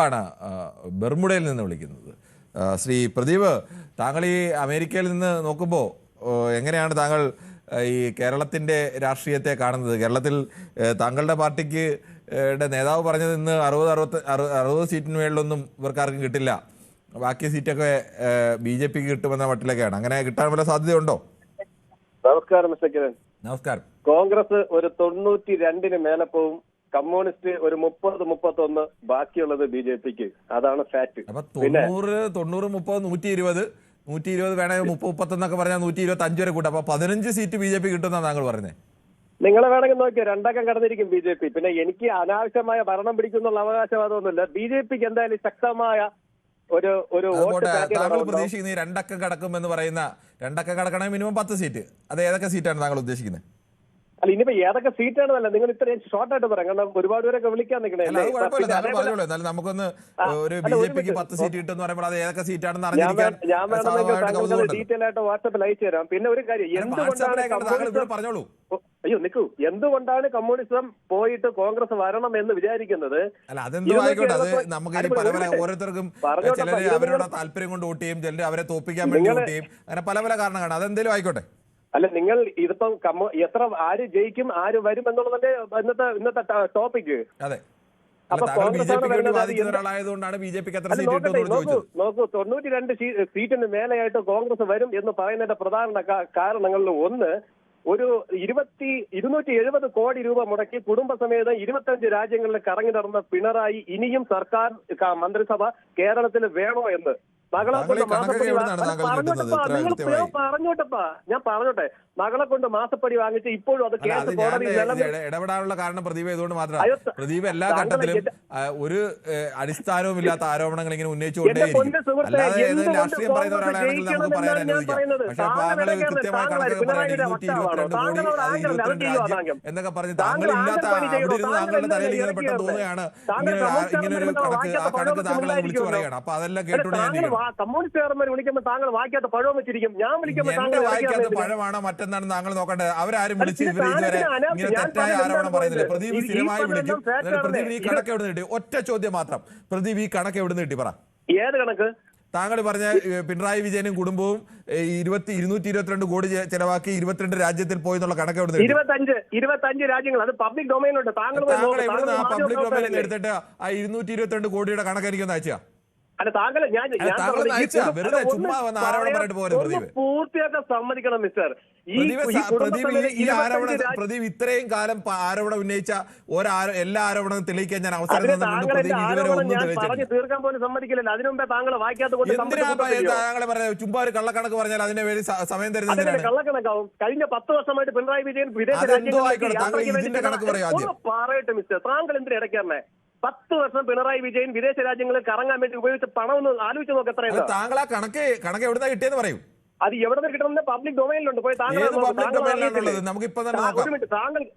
ാണ് ബെർമുഡയിൽ നിന്ന് വിളിക്കുന്നത്. ശ്രീ പ്രദീപ്, താങ്കൾ ഈ അമേരിക്കയിൽ നിന്ന് നോക്കുമ്പോൾ എങ്ങനെയാണ് താങ്കൾ ഈ കേരളത്തിൻ്റെ രാഷ്ട്രീയത്തെ കാണുന്നത്? കേരളത്തിൽ താങ്കളുടെ പാർട്ടിക്ക് നേതാവ് പറഞ്ഞത് ഇന്ന് 60 സീറ്റിന് മേളിലൊന്നും ഇവർക്കാർക്കും കിട്ടില്ല, ബാക്കി സീറ്റൊക്കെ BJPക്ക് കിട്ടുമെന്ന മട്ടിലൊക്കെയാണ്. അങ്ങനെ കിട്ടാൻ വല്ല സാധ്യതയുണ്ടോ? നമസ്കാരം മിസ്റ്റർ കിരൺ. നമസ്കാരം. കോൺഗ്രസ് ഒരു 92-ന് മേലെ പോവും, കമ്മ്യൂണിസ്റ്റ് ഒരു 30-31, ബാക്കിയുള്ളത് BJPക്ക്. അതാണ് ഫാക്ട്. അപ്പൊ 90, 30, 120 വേണേ 30-31 എന്നൊക്കെ പറഞ്ഞാൽ 125 വരെ കൂട്ടാം. അപ്പൊ 15 സീറ്റ് BJP കിട്ടുമെന്നാണ് താങ്കൾ പറഞ്ഞത്. നിങ്ങളെ വേണമെങ്കിൽ നോക്കിയാൽ 2 അക്കം കടന്നിരിക്കും BJP. പിന്നെ എനിക്ക് അനാവശ്യമായ ഭരണം പിടിക്കുന്നുള്ള അവകാശവാദമൊന്നുമില്ല. BJPക്ക് എന്തായാലും ശക്തമായ ഒരു താങ്കൾ പ്രതീക്ഷിക്കുന്ന ഈ 2 അക്കം കടക്കും എന്ന് പറയുന്ന 2 അക്കം കടക്കണമെങ്കിൽ മിനിമം 10 സീറ്റ്. അത് ഏതൊക്കെ സീറ്റാണ് താങ്കൾ ഉദ്ദേശിക്കുന്നത്? അല്ല, ഇനിയിപ്പോ ഏതൊക്കെ സീറ്റാണെന്നല്ല, നിങ്ങൾ ഇത്രയും ഷോർട്ടായിട്ട് പറയാം. കാരണം ഒരുപാട് പേരൊക്കെ വിളിക്കാൻ നിൽക്കണേ. നമുക്കൊന്ന് ഒരു BJPക്ക് 10 സീറ്റ് കിട്ടുമെന്ന് പറയുമ്പോൾ അത് ഏതൊക്കെ സീറ്റാണെന്ന് ഞാൻ വേണമെങ്കിൽ ഡീറ്റെയിൽ ആയിട്ട് വാട്സാപ്പിൽ അയച്ചു തരാം. പിന്നെ ഒരു കാര്യം, അയ്യോ നിൽക്കൂ, എന്തുകൊണ്ടാണ് കമ്മ്യൂണിസം പോയിട്ട് കോൺഗ്രസ് വരണം എന്ന് വിചാരിക്കുന്നത്? ഓരോരുത്തർക്കും അവരുടെ താല്പര്യം കൊണ്ട് വോട്ട് ചെയ്യും, ചിലർ അവരെ തോപ്പിക്കാൻ വേണ്ടി വോട്ട് ചെയ്യും, അങ്ങനെ പല കാരണങ്ങളാണ്. അതെന്തെങ്കിലും ആയിക്കോട്ടെ. അല്ല, നിങ്ങൾ ഇതിപ്പം ആര് ജയിക്കും ആര് വരും എന്നുള്ളതിന്റെ ഇന്നത്തെ ടോപ്പിക്. നോക്കൂ, 92 സീറ്റിന് മേലെയായിട്ട് കോൺഗ്രസ് വരും എന്ന് പറയുന്നതിന്റെ പ്രധാന കാരണങ്ങളിൽ ഒന്ന്, ഒരു 270 കോടി രൂപ മുടക്കി കുടുംബസമേതം 25 രാജ്യങ്ങളിൽ കറങ്ങി നടന്ന പിണറായി ഇനിയും സർക്കാർ മന്ത്രിസഭ കേരളത്തിൽ വേണോ എന്ന് പറഞ്ഞോട്ടെ. മകളെ കൊണ്ട് മാസപ്പടി വാങ്ങിച്ച് ഇപ്പോഴും അത് കേസ് കോടതി ഇടപെടാനുള്ള കാരണം പ്രദീപ് ഇതുകൊണ്ട് മാത്രമാണ്. പ്രദീപ് എല്ലാ ഘട്ടത്തിലും ഒരു അടിസ്ഥാനവും ഇല്ലാത്ത ആരോപണങ്ങൾ ഇങ്ങനെ ഉന്നയിച്ചുകൊണ്ടേയിരിക്കും. രാഷ്ട്രീയം പറയുന്ന ഒരാളാണെങ്കിൽ നമുക്ക് പറയാൻ അനുവദിക്കാം. പക്ഷെ താങ്കൾ കൃത്യമായ കണക്കൊക്കെ പറയാൻ 222 കോടി രാജ്യം എന്നൊക്കെ പറഞ്ഞ് താങ്കൾ ഇല്ലാത്ത അവിടെ ഇരുന്ന് താങ്കളുടെ തലയിൽ ഇങ്ങനെ പെട്ടെന്ന് തോന്നുകയാണ് ഇങ്ങനെ ഒരു കണക്ക്. ആ കണക്ക് താങ്കൾ വിളിച്ചു പറയുകയാണ്. അപ്പൊ അതെല്ലാം കേട്ടുകൊണ്ട് കമ്മ്യൂണിസ്റ്റുകാരന്മാർ വിളിക്കുമ്പോൾ താങ്കൾ വായിക്കാത്ത പഴവും വെച്ചിരിക്കും. ഞാൻ വിളിക്കുമ്പോൾ വായിക്കാത്ത പഴമാണോ മറ്റെന്താണ് താങ്കൾ നോക്കണ്ടത്? അവരാരും വിളിച്ച് ഇതുവരെ ഇങ്ങനെ തെറ്റായ ആരോപണം പറയുന്നില്ല. പ്രദീപ് സ്ഥിരമായി വിളിക്കും. പ്രദീപ് ഈ കണക്ക് എവിടെ നിന്ന് കിട്ടി? ഒറ്റ ചോദ്യം മാത്രം, പ്രദീപ് ഈ കണക്ക് എവിടെ നിന്ന് കിട്ടി പറ? ഏത് കണക്ക്? താങ്കൾ പറഞ്ഞ പിണറായി വിജയനും കുടുംബവും 222 കോടി ചെലവാക്കി 22 രാജ്യത്തിൽ പോയി എന്നുള്ള കണക്ക് എവിടെ നിന്ന്? 25 രാജ്യങ്ങൾ. അത് പബ്ലിക് ഡൊമൈനുണ്ട്. താങ്കൾ എവിടുന്ന് ആ പബ്ലിക് ഡൊമൈനിൽ എടുത്തിട്ട് ആ 222 കോടിയുടെ കണക്ക് എനിക്കൊന്ന് അയച്ചാ? അല്ല, താങ്കൾ പൂർത്തിയാക്കാൻ സമ്മതിക്കണം മിസ്റ്റർ. പ്രദീപ് ഇത്രയും കാലം ആരോപണം ഉന്നയിച്ച എല്ലാ ആരോപണവും തെളിയിക്കാൻ ഞാൻ അവസരം പറഞ്ഞു തീർക്കാൻ പോലും സമ്മതിക്കില്ല. അതിനു മുമ്പേ താങ്കൾ വായിക്കാത്ത കൊണ്ട് താങ്കളെ പറഞ്ഞ ചുമ്മാ ഒരു കള്ളക്കണക്ക് പറഞ്ഞാൽ അതിന് വേണ്ടി സമയം തരുന്നത് കള്ളക്കണക്കാവും. കഴിഞ്ഞ 10 വർഷമായിട്ട് പിണറായി വിജയൻ വിദേശ രാജ്യങ്ങളിൽ പറയട്ടെ മിസ്റ്റർ, താങ്കൾ എന്തിനാ ഇടയ്ക്കാരനെ? 10 വർഷം പിണറായി വിജയൻ വിദേശ രാജ്യങ്ങളിൽ കറങ്ങാൻ വേണ്ടി ഉപയോഗിച്ച പണം ഒന്ന് ആലോചിച്ച് നോക്ക് എത്രയാണ്. താങ്കൾ ആ കണക്ക് എവിടുന്നാ കിട്ടിയെന്ന് പറയും. അത് എവിടെ നിന്ന് കിട്ടണമെന്ന് പബ്ലിക് ഡൊമൈനിലുണ്ട്. പോയി താങ്കൾ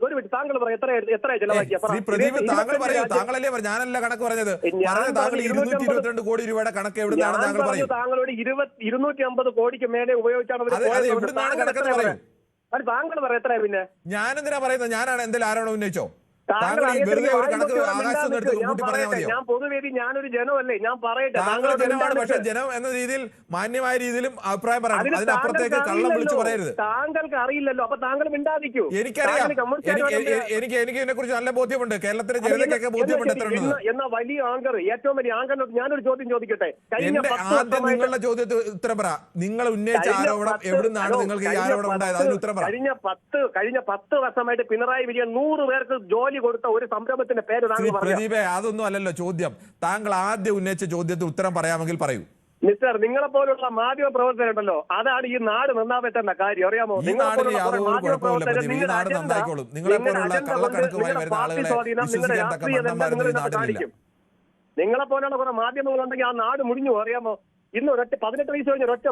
ഒരു മിനിറ്റ് താങ്കൾ പറയാം എത്ര ചെലവാക്കിയ? താങ്കളല്ലേ ഞാനല്ല കണക്ക് പറഞ്ഞത്. 222 കോടി രൂപയുടെ കണക്ക് എവിടുന്നാണ് താങ്കൾ പറയും? താങ്കളോട് 250 കോടിക്ക് മേലെ ഉപയോഗിച്ചാണ് താങ്കൾ പറയാം എത്രയാ? പിന്നെ ഞാൻ എന്തിനാ പറയുന്നത്? ഞാനാണ് എന്തെങ്കിലും ആരോപണം ഉന്നയിച്ചോ? ഞാൻ പൊതുവേദി, ഞാനൊരു ജനമല്ലേ, ഞാൻ പറയട്ടെ. ജനമാണ്, പക്ഷെ ജനം എന്ന രീതിയിൽ മാന്യമായ രീതിയിലും അഭിപ്രായം പറയാം. അതിനപ്പുറത്തേക്ക് കള്ളം വിളിച്ചു പറയരുത്. താങ്കൾക്ക് അറിയില്ലല്ലോ, അപ്പൊ താങ്കൾ മിണ്ടാതിരിക്കൂ. എനിക്കറിയാം, എനിക്ക് ഇതിനെ കുറിച്ച് നല്ല ബോധ്യമുണ്ട്. കേരളത്തിലെ ജനതയ്ക്കൊക്കെ ബോധ്യമുണ്ട് എത്ര എന്ന വലിയ ആങ്കർ, ഏറ്റവും വലിയ ആങ്കറിനോട് ഞാനൊരു ചോദ്യം ചോദിക്കട്ടെ. ആദ്യം നിങ്ങളുടെ ചോദ്യത്തിന് ഉത്തരം പറ. നിങ്ങൾ ഉന്നയിച്ച ആരോപണം എവിടുന്നാണ് നിങ്ങൾക്ക് ഈ ആരോപണം ഉണ്ടായത്? അതിന് ഉത്തരം പറ. കഴിഞ്ഞ 10 വർഷമായിട്ട് പിണറായി വിജയൻ 100 പേർക്ക് ജോലി കൊടുത്ത ഒരു സംരംഭത്തിന്റെ പേര് പ്രദീപേ, അതൊന്നും അല്ലല്ലോ ചോദ്യം. താങ്കൾ ആദ്യം ഉന്നയിച്ച ചോദ്യത്തിന് ഉത്തരം പറയാമെങ്കിൽ പറയൂ. മിസ്റ്റർ, നിങ്ങളെ പോലുള്ള മാധ്യമ പ്രവർത്തകരുണ്ടല്ലോ, അതാണ് ഈ നാട് നന്നാവേറ്റുന്ന കാര്യം, അറിയാമോ? നിങ്ങളെ പോലുള്ള കുറെ മാധ്യമങ്ങളുണ്ടെങ്കിൽ ആ നാട് മുടിഞ്ഞു, അറിയാമോ? ഇന്ന് 18 വയസ്സ് കഴിഞ്ഞ ഒറ്റ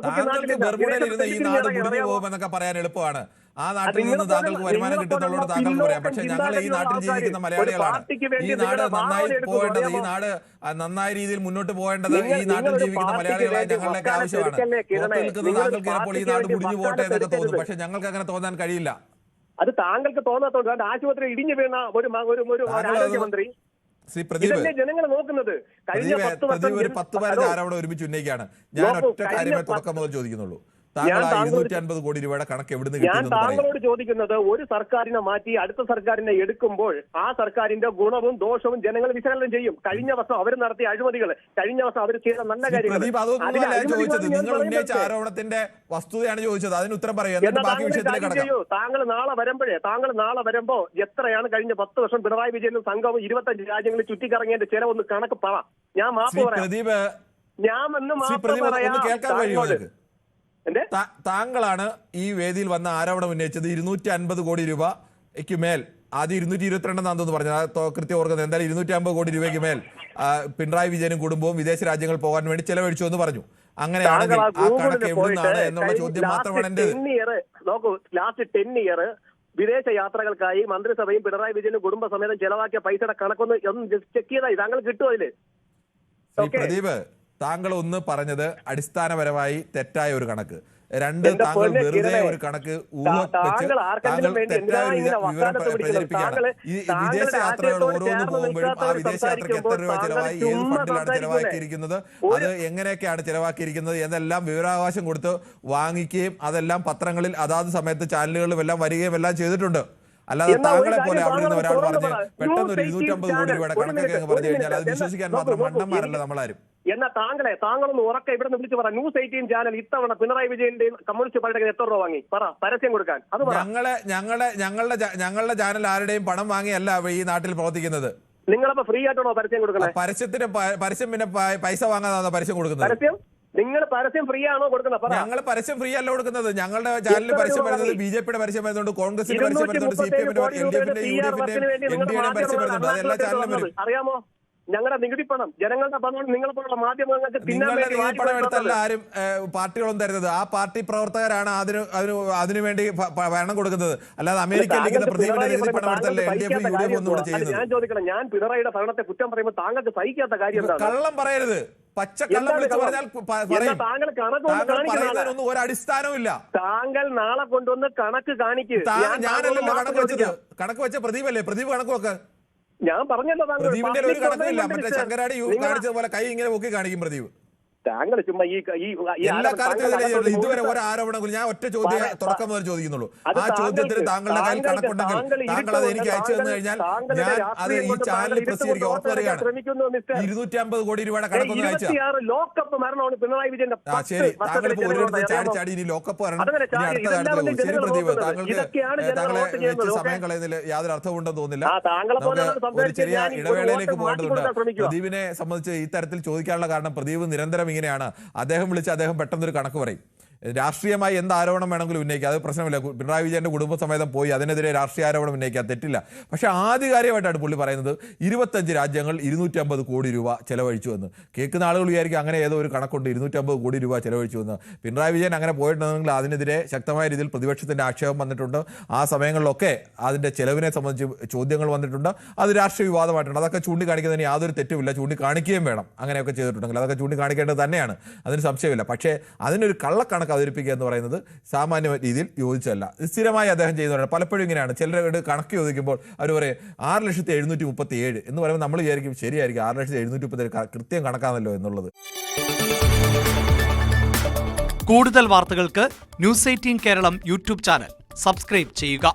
എന്നൊക്കെ പറയാൻ എളുപ്പമാണ്. ആ നാട്ടിൽ നിന്ന് താങ്കൾക്ക് വരുമാനം കിട്ടുന്നുള്ളൂ താങ്കൾക്ക് പറയാം. പക്ഷെ ഞങ്ങൾ ഈ നാട്ടിൽ ജീവിക്കുന്ന മലയാളികളാണ്. ഈ നാട് നന്നായി പോകേണ്ടത്, ഈ നാട് നന്നായ രീതിയിൽ മുന്നോട്ട് പോകേണ്ടത് ഈ നാട്ടിൽ ജീവിക്കുന്ന മലയാളികളായ ഞങ്ങളുടെയൊക്കെ ആവശ്യമാണ്. നിൽക്കുന്ന താങ്കൾക്ക് ചിലപ്പോൾ ഈ നാട് മുടിഞ്ഞു പോട്ടെ എന്നൊക്കെ തോന്നും. പക്ഷെ ഞങ്ങൾക്ക് അങ്ങനെ തോന്നാൻ കഴിയില്ല. അത് താങ്കൾക്ക് തോന്നാത്തോണ്ട് ആശുപത്രി ഇടിഞ്ഞു വീണ ഒരു ആരോഗ്യമന്ത്രി ശ്രീ പ്രദീപ്, ഇതല്ലേ ജനങ്ങൾ നോക്കുന്നത്? കഴിഞ്ഞ 10 വർഷം ഒരു 10-15 ആരോപണം ഒരുമിച്ച് ഉന്നയിക്കുകയാണ്. ഞാൻ ഒറ്റ കാര്യമേ തുടക്കം മുതൽ ചോദിക്കുന്നുള്ളൂ. താങ്കൾ 250 കോടി രൂപയുടെ കണക്ക് എവിടുന്ന് ഞാൻ താങ്കളോട് ചോദിക്കുന്നത്, ഒരു സർക്കാരിനെ മാറ്റി അടുത്ത സർക്കാരിനെ എടുക്കുമ്പോൾ ആ സർക്കാരിന്റെ ഗുണവും ദോഷവും ജനങ്ങൾ വിശകലനം ചെയ്യും. കഴിഞ്ഞ വർഷം അവർ നടത്തിയ അഴിമതികൾ, കഴിഞ്ഞ വർഷം അവർ ചെയ്ത നല്ല കാര്യങ്ങൾ, ചോദിച്ചത് നിങ്ങൾ ഉന്നയിച്ച ആരോപണത്തിന്റെ വസ്തുതയാണ് ചോദിച്ചത്. അതിന് ഉത്തരം പറയുക. താങ്കൾ നാളെ വരുമ്പോ എത്രയാണ് കഴിഞ്ഞ 10 വർഷം പിണറായി വിജയനും സംഘവും 25 രാജ്യങ്ങളിൽ ചുറ്റിക്കറങ്ങിയതിന്റെ ചിലവൊന്ന് കണക്ക് പറ. ഞാൻ മാപ്പ് പറയാം. കേൾക്കാൻ കഴിയുമോ? താങ്കളാണ് ഈ വേദിയിൽ വന്ന ആരോപണം ഉന്നയിച്ചത്. 250 കോടി രൂപയ്ക്ക് മേൽ, ആദ്യം 222 പറഞ്ഞത് കൃത്യം ഓർക്കുന്നത്, എന്തായാലും 250 കോടി രൂപയ്ക്ക് മേൽ പിണറായി വിജയനും കുടുംബവും വിദേശ രാജ്യങ്ങൾ പോകാൻ വേണ്ടി ചെലവഴിച്ചു എന്ന് പറഞ്ഞു. അങ്ങനെയാണെങ്കിൽ ആ കണക്ക് എവിടുന്നാണ് എന്നുള്ള ചോദ്യം മാത്രമാണ് എന്റെ. നോക്കൂ, ലാസ്റ്റ് 10 ഇയർ വിദേശ യാത്രകൾക്കായി മന്ത്രിസഭയും പിണറായി വിജയനും കുടുംബസമേതം ചെലവാക്കിയ പൈസയുടെ കണക്കൊന്ന് ചെക്ക് ചെയ്തായി താങ്കൾ കിട്ടുമോ അതില്? പ്രദീപ്, താങ്കൾ ഒന്ന് പറഞ്ഞത് അടിസ്ഥാനപരമായി തെറ്റായ ഒരു കണക്ക്, രണ്ട് താങ്കൾ വെറുതെ ഒരു കണക്ക് താങ്കൾ തെറ്റായ വിവരം പ്രചരിപ്പിക്കുകയാണ്. ഈ വിദേശ യാത്രകൾ ഓരോന്ന് പോകുമ്പോഴും ആ വിദേശ യാത്രയ്ക്ക് എത്ര രൂപ ചെലവായി, ഏത് ഫണ്ടിലാണ് ചെലവാക്കിയിരിക്കുന്നത്, അത് എങ്ങനെയൊക്കെയാണ് ചെലവാക്കിയിരിക്കുന്നത് എന്നെല്ലാം വിവരാവകാശം കൊടുത്ത് വാങ്ങിക്കുകയും അതെല്ലാം പത്രങ്ങളിൽ അതാത് സമയത്ത് ചാനലുകളിലും എല്ലാം വരികയും എല്ലാം ചെയ്തിട്ടുണ്ട്. അല്ലാതെ താങ്കളെ പോലെ അവിടെ നിന്ന് ഒരാൾ പറഞ്ഞ് പെട്ടെന്ന് ഒരു 250 കോടി രൂപയുടെ കണക്കൊക്കെ പറഞ്ഞു കഴിഞ്ഞാൽ അത് വിശ്വസിക്കാൻ മാത്രം മണ്ടന്മാരല്ല നമ്മളാരും. എന്നാ താങ്കളൊന്ന് ഉറക്കെ ഇവിടെ നിന്ന് വിളിച്ച് പറ, ന്യൂസ് 18 ചാനൽ ഇത്തവണ പിണറായി വിജയന്റെയും കമ്മ്യൂണിസ്റ്റ് പാർട്ടിയുടെ എത്ര രൂപ വാങ്ങി പറ, പരസ്യം കൊടുക്കാൻ? അത് ഞങ്ങളുടെ ചാനൽ ആരുടെയും പണം വാങ്ങിയല്ല ഈ നാട്ടിൽ പ്രവർത്തിക്കുന്നത്. നിങ്ങളപ്പോ ഫ്രീ ആയിട്ടാണോ പരസ്യം കൊടുക്കുന്നത്? പരസ്യം പിന്നെ പൈസ വാങ്ങാതാണോ പരസ്യം കൊടുക്കുന്നത്? പരസ്യം നിങ്ങൾ പരസ്യം ഫ്രീ ആണോ കൊടുക്കുന്നത്? ഞങ്ങൾ പരസ്യം ഫ്രീ അല്ല കൊടുക്കുന്നത്. ഞങ്ങളുടെ ചാനലിൽ പരസ്യം വരുന്നത് ബിജെപിയുടെ പരസ്യം വരുന്നുണ്ട്, കോൺഗ്രസിന്റെ പരസ്യം വരുന്നുണ്ട്, CPM-ന്റെ, LDF-ന്റെ, UDF-ന്റെ, NDA-യുടെ പരസ്യം വരുന്നുണ്ട്. അതെല്ലാ ചാനലിലും വരും. അറിയാമോ? ഞങ്ങളുടെ നികുതി പണം, ജനങ്ങളുടെ പണം നിങ്ങളെപ്പോലുള്ള മാധ്യമങ്ങൾക്ക് പണം എടുത്തല്ല ആരും പാർട്ടികളൊന്നും തരുന്നത്. ആ പാർട്ടി പ്രവർത്തകരാണ് അതിനുവേണ്ടി ഭരണം കൊടുക്കുന്നത്. അല്ലാതെ അമേരിക്കയിലേക്ക് പ്രദീപിന്റെ നികുതി പണം എടുത്തല്ലേ LDF, UDF ഒന്നും ഇവിടെ ചെയ്യുന്നത്. ഞാൻ ചോദിക്കണം, ഞാൻ പിണറായിയുടെ ഭരണത്തെ കുറ്റം പറയുമ്പോൾ താങ്കൾക്ക് സഹിക്കാത്ത കാര്യം എന്താണ്? കള്ളം പറയരുത്. പച്ചക്കള്ളം വിളിച്ച് പറഞ്ഞാൽ പറയുന്നതിനൊന്നും ഒരു അടിസ്ഥാനവും ഇല്ല. താങ്കൾ നാളെ കൊണ്ടുവന്ന് കണക്ക് കാണിക്കുക. ഞാനല്ലല്ലോ കണക്ക് വെച്ചത്, കണക്ക് വെച്ച പ്രദീപല്ലേ. പ്രദീപ് കണക്ക് വെക്ക്. ഞാൻ പറഞ്ഞല്ലോ, പ്രദീപിന്റെ ഒരു കണക്കില്ല. മറ്റേ ശങ്കരാടി കാണിച്ചതുപോലെ കൈ ഇങ്ങനെ പൊക്കി കാണിക്കും പ്രദീപ്. താങ്കൾ ചുമ്മാ എല്ലാ കാര്യത്തിലും ഇതുവരെ ഒരു ആരോപണങ്ങളും ഞാൻ ഒറ്റ ചോദ്യം തുടക്കം മുതൽ ചോദിക്കുന്നുള്ളൂ. ആ ചോദ്യത്തിന് താങ്കളുടെ കയ്യിൽ കണക്കുണ്ടെങ്കിൽ താങ്കൾ അത് എനിക്ക് അയച്ചു തന്നു കഴിഞ്ഞാൽ ഞാൻ അത് ഈ ചാനലിൽ പ്രസിദ്ധീകരിക്കും. ഉറപ്പ് വരികയാണ്. 250 കോടി രൂപയുടെ കണക്കൊന്നും അയച്ചു. ലോക്കപ്പ് മരണമാണ് പിണറായി വിജയന്റെ. ശരി, താങ്കൾ ഇപ്പോൾ ഒരിടത്ത് ചാടി ഇനി ലോക്കപ്പ് വരണം, ഇനി അടുത്ത കാര്യത്തിൽ പോകും. ശരി പ്രദീപ്, താങ്കളെ വെച്ച് സമയം കളയുന്നതിൽ യാതൊരു അർത്ഥവും ഉണ്ടെന്ന് തോന്നുന്നില്ല. നമുക്ക് ഒരു ചെറിയ ഇടവേളയിലേക്ക് പോകേണ്ടതുണ്ട്. പ്രദീപിനെ സംബന്ധിച്ച് ഇത്തരത്തിൽ ചോദിക്കാനുള്ള കാരണം, പ്രദീപ് നിരന്തരം ഇങ്ങനെയാണ്. അദ്ദേഹം വിളിച്ച് അദ്ദേഹം പെട്ടെന്നൊരു കണക്ക് പറയും. രാഷ്ട്രീയമായി എന്ത് ആരോപണം വേണമെങ്കിലും ഉന്നയിക്കുക, അത് പ്രശ്നമില്ല. പിണറായി വിജയന്റെ കുടുംബസമേതം പോയി അതിനെതിരെ രാഷ്ട്രീയ ആരോപണം ഉന്നയിക്കുക, തെറ്റില്ല. പക്ഷേ ആധികാരികമായിട്ടാണ് പുള്ളി പറയുന്നത് 25 രാജ്യങ്ങൾ 250 കോടി രൂപ ചെലവഴിച്ചു എന്ന്. കേൾക്കുന്ന ആളുകൾ വിചാരിക്കും അങ്ങനെ ഏതോ ഒരു കണക്കുണ്ട് 250 കോടി രൂപ ചെലവഴിച്ചു എന്ന്. പിണറായി വിജയൻ അങ്ങനെ പോയിട്ടുണ്ടെങ്കിൽ അതിനെതിരെ ശക്തമായ രീതിയിൽ പ്രതിപക്ഷത്തിന്റെ ആക്ഷേപം വന്നിട്ടുണ്ട്. ആ സമയങ്ങളിലൊക്കെ അതിന്റെ ചെലവിനെ സംബന്ധിച്ച് ചോദ്യങ്ങൾ വന്നിട്ടുണ്ട്. അത് രാഷ്ട്രീയ വിവാദമായിട്ടുണ്ട്. അതൊക്കെ ചൂണ്ടിക്കാണിക്കുന്നതിന് യാതൊരു തെറ്റുമില്ല, ചൂണ്ടിക്കാണിക്കുകയും വേണം. അങ്ങനെയൊക്കെ ചെയ്തിട്ടുണ്ടെങ്കിൽ അതൊക്കെ ചൂണ്ടിക്കാണിക്കേണ്ടത് തന്നെയാണ്, അതിന് സംശയമില്ല. പക്ഷേ അതിനൊരു കള്ളക്കണക്ക് അവതരിപ്പിക്കുക എന്ന് പറയുന്നത് സാമാന്യ രീതിയിൽ യോജിച്ചല്ല. സ്ഥിരമായി അദ്ദേഹം ചെയ്യുന്നവരാണ്. പലപ്പോഴും ഇങ്ങനെയാണ്. ചിലരുടെ കണക്ക് ചോദിക്കുമ്പോൾ അവർ പറയും 6,737,000 എന്ന് പറയുമ്പോൾ നമ്മൾ വിചാരിക്കും ശരിയായിരിക്കും, 6,737,000 കൃത്യം കണക്കാണല്ലോ എന്നുള്ളത്. കൂടുതൽ വാർത്തകൾക്ക് News 18 Keralam YouTube channel subscribe ചെയ്യുക.